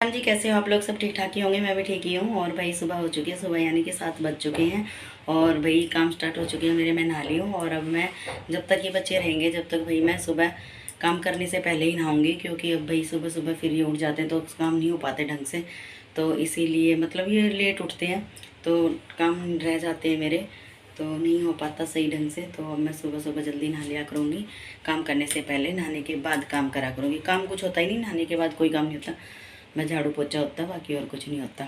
हाँ जी, कैसे हो आप लोग? सब ठीक ठाक ही होंगे। मैं भी ठीक ही हूँ। और भाई सुबह हो चुकी है, सुबह यानी कि 7 बज चुके हैं। और भाई काम स्टार्ट हो चुके हैं मेरे। मैं नहा ली हूँ और अब मैं जब तक ये बच्चे रहेंगे जब तक भाई मैं सुबह काम करने से पहले ही नहाऊंगी, क्योंकि अब भाई सुबह सुबह फिर ये उठ जाते हैं तो काम नहीं हो पाते ढंग से। तो इसीलिए मतलब ये लेट उठते हैं तो काम रह जाते हैं मेरे, तो नहीं हो पाता सही ढंग से। तो अब मैं सुबह सुबह जल्दी नहा लिया करूँगी, काम करने से पहले। नहाने के बाद काम करा करूँगी। काम कुछ होता ही नहीं, नहाने के बाद कोई काम नहीं होता। मैं झाड़ू पोछा होता, बाकी और कुछ नहीं होता।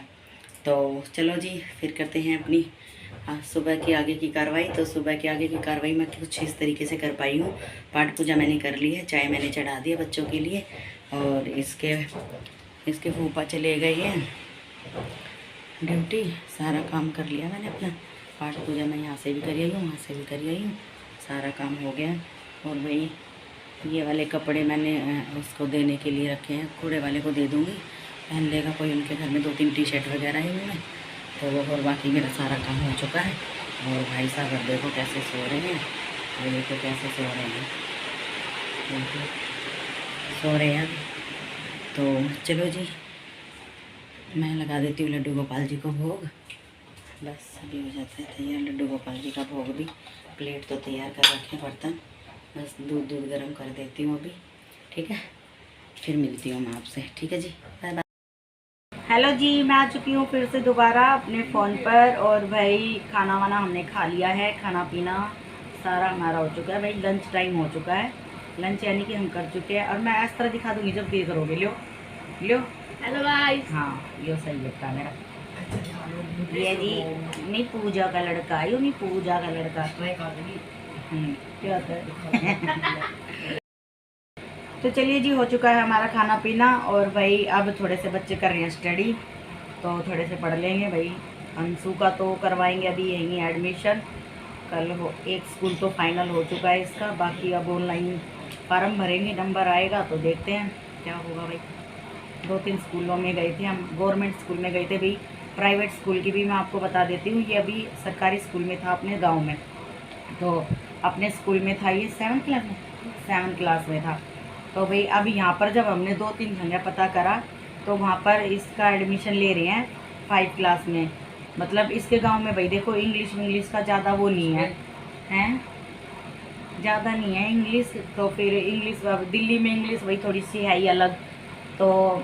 तो चलो जी, फिर करते हैं अपनी सुबह की आगे की कार्रवाई। तो सुबह की आगे की कार्रवाई मैं कुछ इस तरीके से कर पाई हूँ। पाठ पूजा मैंने कर ली है, चाय मैंने चढ़ा दिया बच्चों के लिए, और इसके फूफा चले गए हैं ड्यूटी। सारा काम कर लिया मैंने अपना। पाठ पूजा मैं यहाँ से भी कर आई हूँ, वहाँ से भी कर आई हूँ, सारा काम हो गया। और भाई ये वाले कपड़े मैंने उसको देने के लिए रखे हैं, कूड़े वाले को दे दूँगी, पहन लेगा कोई। उनके घर में 2-3 टी शर्ट वगैरह ही हुए तो वो, और बाकी मेरा सारा काम हो चुका है। और भाई साहब देखो कैसे सो रहे हैं, ये देखो कैसे सो रहे हैं, देखो सो रहे हैं। तो चलो जी, मैं लगा देती हूँ लड्डू गोपाल जी को भोग। बस अभी हो जाता है तैयार लड्डू गोपाल जी का भोग भी। प्लेट तो तैयार कर रखे, बर्तन बस दूध गर्म कर देती हूँ अभी। ठीक है, फिर मिलती हूँ मैं आपसे। ठीक है जी, बाय बाय। हेलो जी, मैं आ चुकी हूँ फिर से दोबारा अपने फ़ोन पर। और भाई खाना वाना हमने खा लिया है, खाना पीना सारा हमारा हो चुका है। भाई लंच टाइम हो चुका है, लंच यानी कि हम कर चुके हैं। और मैं इस तरह दिखा दूँगी जब देर करोगे। लो लो, हेलो गाइस। हाँ, यो सही लगता है मेरा। ये जी नहीं पूजा का लड़का, यो नहीं पूजा का लड़का। क्या होता है? तो चलिए जी, हो चुका है हमारा खाना पीना। और भाई अब थोड़े से बच्चे कर रहे हैं स्टडी, तो थोड़े से पढ़ लेंगे। भाई अंशु का तो करवाएंगे अभी यहीं एडमिशन, कल हो। एक स्कूल तो फाइनल हो चुका है इसका, बाकी अब ऑनलाइन फार्म भरेंगे, नंबर आएगा तो देखते हैं क्या होगा। भाई 2-3 स्कूलों में गए थे हम, गवर्नमेंट स्कूल में गए थे। भाई प्राइवेट स्कूल की भी मैं आपको बता देती हूँ। ये अभी सरकारी स्कूल में था अपने गाँव में, तो अपने स्कूल में था ये 7th क्लास में था। तो भाई अब यहाँ पर जब हमने 2-3 जगह पता करा तो वहाँ पर इसका एडमिशन ले रहे हैं 5 क्लास में। मतलब इसके गांव में भाई देखो इंग्लिश का ज़्यादा वो नहीं है, हैं ज़्यादा नहीं है इंग्लिश। तो फिर इंग्लिश दिल्ली में इंग्लिश वही थोड़ी सी है ही अलग। तो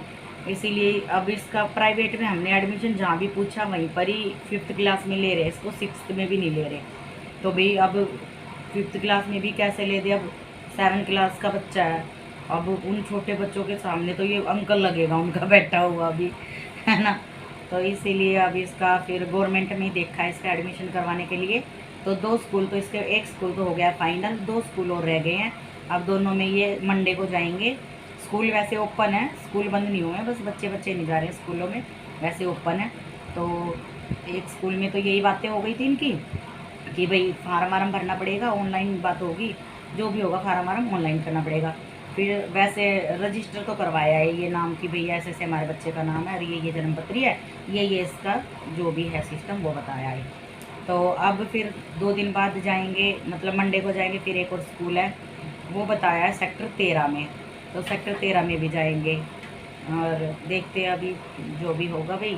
इसीलिए अब इसका प्राइवेट में हमने एडमिशन जहाँ भी पूछा वहीं पर ही 5th क्लास में ले रहे हैं इसको, 6th में भी नहीं ले रहे। तो भाई अब 5th क्लास में भी कैसे ले दे, अब 7th क्लास का बच्चा है। अब उन छोटे बच्चों के सामने तो ये अंकल लगेगा उनका बैठा हुआ भी, है ना। तो इसीलिए अब इसका फिर गवर्नमेंट में ही देखा है इसका एडमिशन करवाने के लिए। तो 2 स्कूल तो इसके, एक स्कूल तो हो गया फाइनल, 2 स्कूल और रह गए हैं। अब दोनों में ये मंडे को जाएंगे। स्कूल वैसे ओपन है, स्कूल बंद नहीं हुए हैं, बस बच्चे नहीं जा रहे हैं स्कूलों में, वैसे ओपन है। तो एक स्कूल में तो यही बातें हो गई थी इनकी कि भाई फार्म वार्म भरना पड़ेगा, ऑनलाइन बात होगी, जो भी होगा फार्म वार्म ऑनलाइन करना पड़ेगा। फिर वैसे रजिस्टर तो करवाया है ये नाम कि भैया ऐसे ऐसे हमारे बच्चे का नाम है और ये जन्मपत्री है, ये इसका जो भी है सिस्टम वो बताया है। तो अब फिर 2 दिन बाद जाएंगे, मतलब मंडे को जाएंगे। फिर एक और स्कूल है वो बताया है सेक्टर 13 में, तो सेक्टर 13 में भी जाएंगे। और देखते हैं अभी जो भी होगा। भाई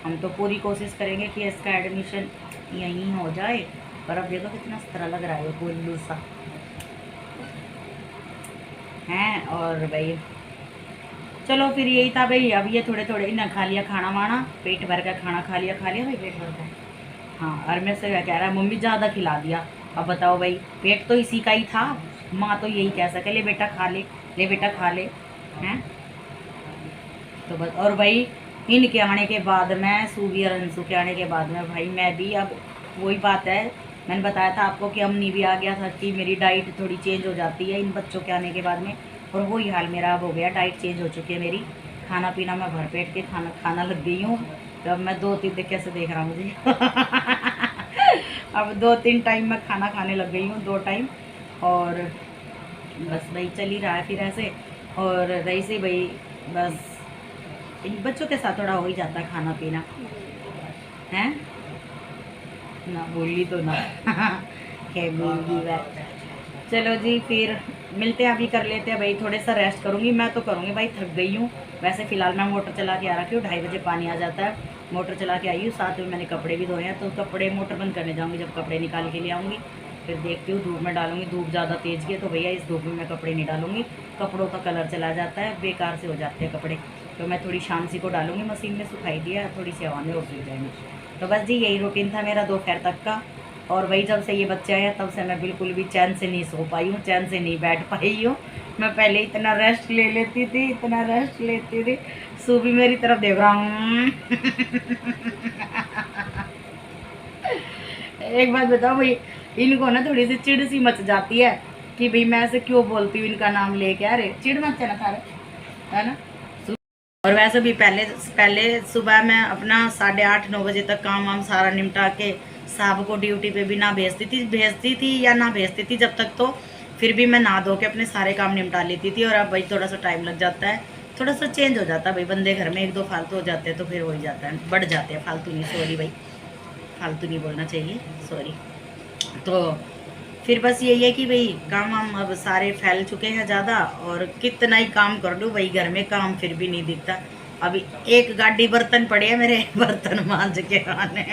हम तो पूरी कोशिश करेंगे कि इसका एडमिशन यहीं हो जाए। पर अब देखो कितना तरह लग रहा है वो गोलू सा हैं। और भाई चलो फिर यही था भाई। अब ये थोड़े थोड़े ना खा लिया खाना वाना, पेट भर का खाना खा लिया भाई, पेट भर का। हाँ, और मैं से कह रहा है मम्मी ज़्यादा खिला दिया। अब बताओ भाई, पेट तो इसी का ही था, माँ तो यही कह सके ले बेटा खा ले, ले बेटा खा ले, हैं। तो बस। और भाई इनके आने के बाद में, सूबी और अंशु के आने के बाद में भाई मैं भी, अब वही बात है मैंने बताया था आपको कि अमनी भी आ गया था कि मेरी डाइट थोड़ी चेंज हो जाती है इन बच्चों के आने के बाद में। और वही हाल मेरा अब हो गया, डाइट चेंज हो चुकी है मेरी। खाना पीना मैं भरपेट के खाना लग गई हूँ। तो अब मैं 2-3 कैसे देख रहा हूँ मुझे अब 2-3 टाइम मैं खाना खाने लग गई हूँ, 2 टाइम। और बस भाई चल ही रहा है फिर ऐसे। और रही से भाई बस इन बच्चों के साथ थोड़ा हो ही जाता है खाना पीना, हैं ना। बोली तो ना क्या बोली चलो जी फिर मिलते हैं, अभी कर लेते हैं भाई, थोड़े सा रेस्ट करूँगी। मैं तो करूँगी भाई, थक गई हूँ। वैसे फ़िलहाल मैं मोटर चला के आ रखी हूँ, 2:30 बजे पानी आ जाता है। मोटर चला के आई हूँ, साथ में मैंने कपड़े भी धोए हैं, तो कपड़े मोटर बंद करने जाऊँगी, जब कपड़े निकाल के ले आऊँगी फिर देखती हूँ धूप में डालूँगी। धूप ज़्यादा तेज़ की है तो भैया इस धूप में मैं कपड़े नहीं डालूँगी, कपड़ों का कलर चला जाता है, बेकार से हो जाते हैं कपड़े। तो मैं थोड़ी शाम सी को डालूँगी, मशीन में सुखाई दिया, थोड़ी सी हवा में और सूख जाएंगे। तो बस जी यही रूटीन था मेरा दोपहर तक का। और वही जब से ये बच्चे आए तब से मैं बिल्कुल भी चैन से नहीं सो पाई हूँ, चैन से नहीं बैठ पाई हूँ। मैं पहले इतना रेस्ट ले लेती थी, इतना रेस्ट लेती थी। सूबी मेरी तरफ देख रहा हूँ। एक बात बताओ भाई, इनको ना थोड़ी सी चिड़ सी मच जाती है कि भाई मैं ऐसे क्यों बोलती हूँ इनका नाम लेके। अरे चिड़ मत चला सारे, है ना। और वैसे भी पहले पहले सुबह मैं अपना 8:30-9 बजे तक काम वाम सारा निपटा के साहब को ड्यूटी पे भी ना भेजती थी या ना भेजती थी जब तक, तो फिर भी मैं नहा धो के अपने सारे काम निपटा लेती थी। और अब भाई थोड़ा सा टाइम लग जाता है, थोड़ा सा चेंज हो जाता है भाई, बंदे घर में 1-2 फालतू हो जाते हैं तो फिर हो ही जाता है, बढ़ जाते हैं। फालतू नहीं, सॉरी भाई, फालतू नहीं बोलना चाहिए, सॉरी। तो फिर बस यही है कि भाई काम हम अब सारे फैल चुके हैं ज़्यादा, और कितना ही काम कर लूँ भाई घर में काम फिर भी नहीं दिखता। अभी एक गाड़ी बर्तन पड़े हैं मेरे, बर्तन मांज के आने।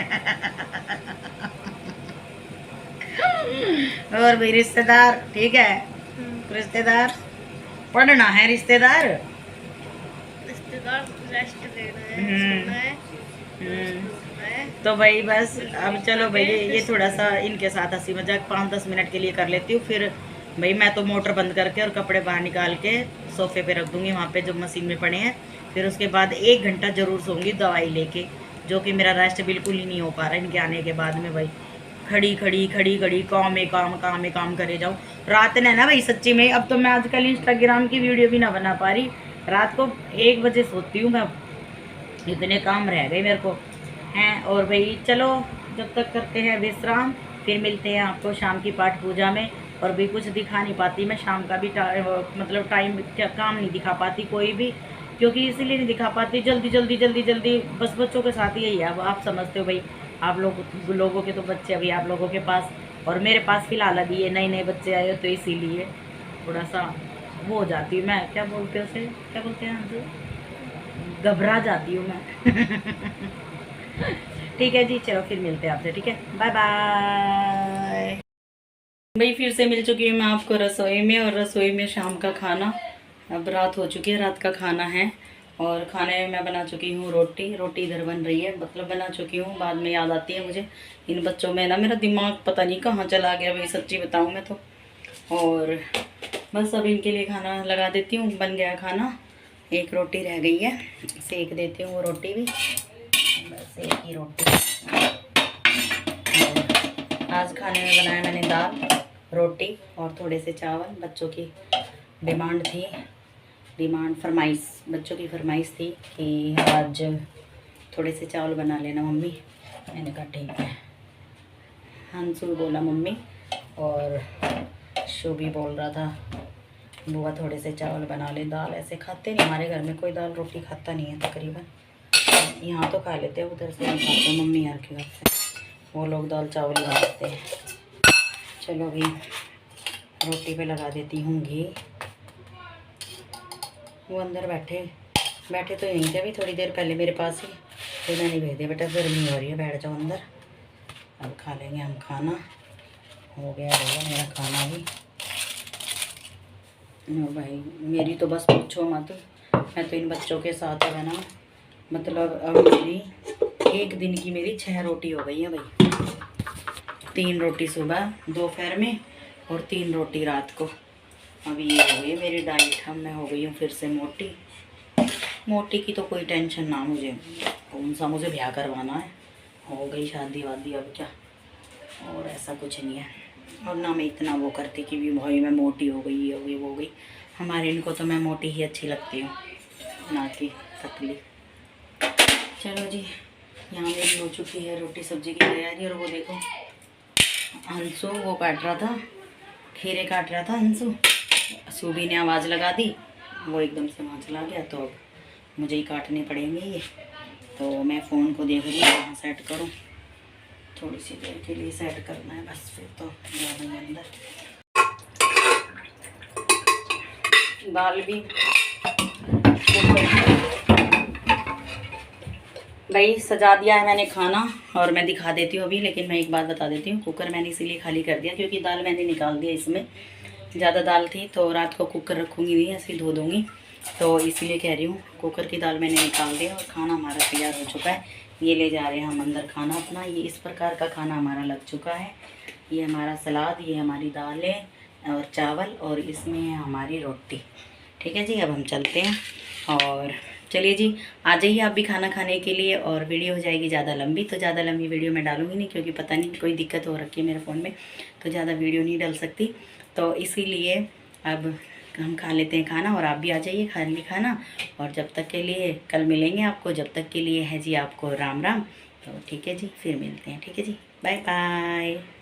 और भाई रिश्तेदार ठीक है, रिश्तेदार पढ़ना है, रिश्तेदार रेस्ट लेना है, तो भाई बस अब चलो भाई ये थोड़ा सा इनके साथ हंसी मजाक 5-10 मिनट के लिए कर लेती हूँ। फिर भाई मैं तो मोटर बंद करके और कपड़े बाहर निकाल के सोफे पे रख दूंगी, वहाँ पे जो मशीन में पड़े हैं। फिर उसके बाद 1 घंटा जरूर सोऊंगी दवाई लेके, जो कि मेरा रेस्ट बिल्कुल ही नहीं हो पा रहा है इनके आने के बाद में। भाई खड़ी खड़ी खड़ी खड़ी काम में काम करे जाओ। रात ने ना भाई सच्ची में, अब तो मैं आजकल इंस्टाग्राम की वीडियो भी ना बना पा रही, रात को 1 बजे सोती हूँ मैं, इतने काम रह गए मेरे को हैं। और भाई चलो जब तक करते हैं विश्राम, फिर मिलते हैं आपको शाम की पाठ पूजा में। और भी कुछ दिखा नहीं पाती मैं शाम का भी मतलब टाइम क्या काम नहीं दिखा पाती कोई भी, क्योंकि इसीलिए नहीं दिखा पाती, जल्दी जल्दी जल्दी जल्दी बस बच्चों के साथ यही है। अब आप समझते हो भाई, आप लोगों के तो बच्चे अभी आप लोगों के पास, और मेरे पास फिलहाल अभी ये नए नए बच्चे आए तो इसीलिए थोड़ा सा वो हो जाती हूँ मैं, क्या बोलते हैं उसे, क्या बोलते हैं हमसे, घबरा जाती हूँ मैं। ठीक है जी, चलो फिर मिलते हैं आपसे, ठीक है, बाय बाय। भाई फिर से मिल चुकी हूँ मैं आपको रसोई में, और रसोई में शाम का खाना, अब रात हो चुकी है, रात का खाना है। और खाने में मैं बना चुकी हूँ रोटी, रोटी इधर बन रही है, मतलब बना चुकी हूँ, बाद में याद आती है मुझे। इन बच्चों में ना मेरा दिमाग पता नहीं कहाँ चला गया भाई, सच्ची बताऊँ मैं तो। और बस अब इनके लिए खाना लगा देती हूँ, बन गया खाना, एक रोटी रह गई है, सेक देती हूँ वो रोटी भी, बस एक ही रोटी। और आज खाने में बनाया मैंने दाल रोटी और थोड़े से चावल, बच्चों की डिमांड थी, फरमाइश, बच्चों की फरमाइश थी कि आज थोड़े से चावल बना लेना मम्मी। मैंने कहा ठीक है। हंसू बोला मम्मी, और शो भी बोल रहा था बुआ थोड़े से चावल बना ले। दाल ऐसे खाते नहीं हमारे घर में, कोई दाल रोटी खाता नहीं है तकरीबन, यहाँ तो खा लेते हैं, उधर से नहीं खाते मम्मी यार के घर से, वो लोग दाल चावल ही खाते हैं। चलो अभी रोटी पे लगा देती हूँ घी। वो अंदर बैठे तो यहीं थे अभी थोड़ी देर पहले मेरे पास ही, फिर मैंने भेज दिया, बेटा गर्मी हो रही है बैठ जाओ अंदर, अब खा लेंगे हम खाना। हो गया होगा मेरा खाना भी। भाई मेरी तो बस पूछो मत, मैं तो इन बच्चों के साथ है ना, मतलब अब मेरी एक दिन की मेरी 6 रोटी हो गई है भाई, 3 रोटी सुबह दोपहर में और 3 रोटी रात को। अभी ये हो गई मेरी डाइट, अब मैं हो गई हूँ फिर से मोटी की तो कोई टेंशन ना मुझे, कौन सा मुझे ब्याह करवाना है, हो गई शादी वादी अब क्या, और ऐसा कुछ नहीं है। और ना मैं इतना वो करती कि भी भाई मैं मोटी हो गई, ये हो गई वो हो गई, हमारे इनको तो मैं मोटी ही अच्छी लगती हूँ, ना कि पतली। चलो जी, यहाँ मेरी हो चुकी है रोटी सब्जी की तैयारी। और वो देखो हंसू वो काट रहा था, खीरे काट रहा था हंसू, सूबी ने आवाज़ लगा दी, वो एकदम से वहाँ चला गया, तो अब मुझे ही काटने पड़ेंगे ये। तो मैं फ़ोन को देख रही हूँ कहाँ सेट करूँ, थोड़ी सी देर के लिए सेट करना है बस, फिर तो जाना अंदर। दाल भी भाई सजा दिया है मैंने खाना, और मैं दिखा देती हूँ अभी। लेकिन मैं एक बात बता देती हूँ, कुकर मैंने इसीलिए खाली कर दिया क्योंकि दाल मैंने निकाल दिया। इसमें ज़्यादा दाल थी तो रात को कुकर रखूँगी नहीं, ऐसे ही धो दूँगी, तो इसीलिए कह रही हूँ कुकर की दाल मैंने निकाल दिया। और खाना हमारा तैयार हो चुका है। ये ले जा रहे हैं हम अंदर खाना अपना। ये इस प्रकार का खाना हमारा लग चुका है। ये हमारा सलाद, ये हमारी दालें और चावल, और इसमें है हमारी रोटी। ठीक है जी, अब हम चलते हैं। और चलिए जी, आ जाइए आप भी खाना खाने के लिए। और वीडियो हो जाएगी ज़्यादा लंबी, तो ज़्यादा लंबी वीडियो मैं डालूँगी नहीं क्योंकि पता नहीं कोई दिक्कत हो रखी है मेरे फ़ोन में, तो ज़्यादा वीडियो नहीं डाल सकती। तो इसीलिए अब हम खा लेते हैं खाना, और आप भी आ जाइए खा लिए खाना। और जब तक के लिए कल मिलेंगे आपको, जब तक के लिए है जी आपको राम राम। तो ठीक है जी, फिर मिलते हैं। ठीक है जी, बाय बाय।